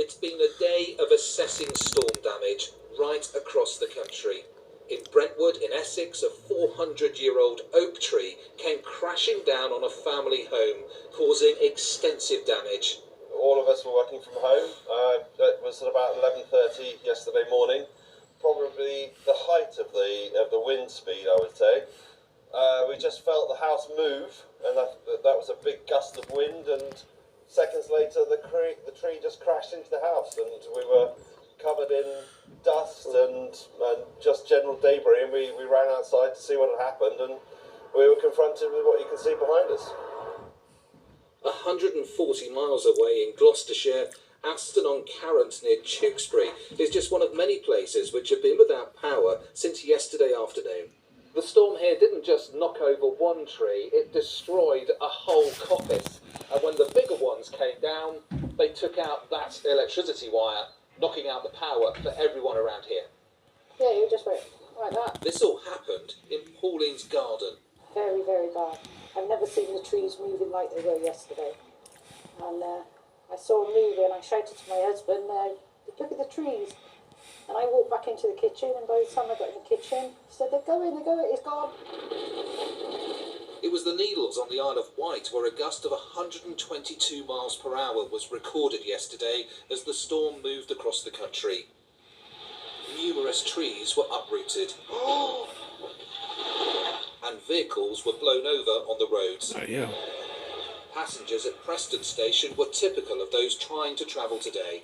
It's been a day of assessing storm damage right across the country. In Brentwood, in Essex, a 400-year-old oak tree came crashing down on a family home, causing extensive damage. All of us were working from home. It was at about 11:30 yesterday morning, probably the height of the wind speed, I would say. We just felt the house move, and that was a big gust of wind, and seconds later the tree just crashed into the house, and we were covered in dust and just general debris, and we ran outside to see what had happened, and we were confronted with what you can see behind us. 140 miles away in Gloucestershire, Aston-on-Carron near Tewkesbury is just one of many places which have been without power since yesterday afternoon. The storm here didn't just knock over one tree, it destroyed a whole coppice. And when the bigger ones came down, they took out that electricity wire, knocking out the power for everyone around here. Yeah, you just went like that. This all happened in Pauline's garden. Very, very bad. I've never seen the trees moving like they were yesterday. And I saw them moving, I shouted to my husband, look at the trees. And I walked back into the kitchen, and by the time I got in the kitchen, he said, they're going, it's gone. It was the Needles on the Isle of Wight where a gust of 122 miles per hour was recorded yesterday as the storm moved across the country. Numerous trees were uprooted. And vehicles were blown over on the roads. Oh, yeah. Passengers at Preston Station were typical of those trying to travel today.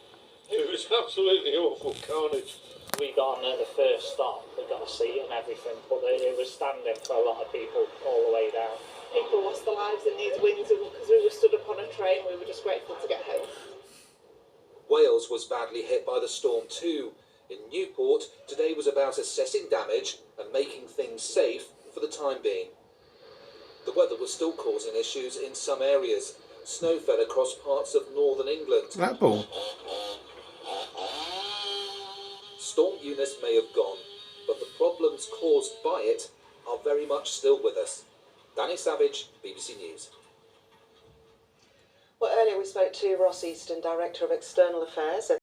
It was absolutely awful carnage. We got on at the first stop, we got a seat and everything, but it was standing for a lot of people all the way down. People lost their lives in these winds because we were stood up on a train. We were just grateful to get home. Wales was badly hit by the storm too. In Newport, today was about assessing damage and making things safe for the time being. The weather was still causing issues in some areas. Snow fell across parts of northern England. That ball. Storm Eunice may have gone, but the problems caused by it are very much still with us. Danny Savage, BBC News. Well, earlier we spoke to Ross Easton, Director of External Affairs at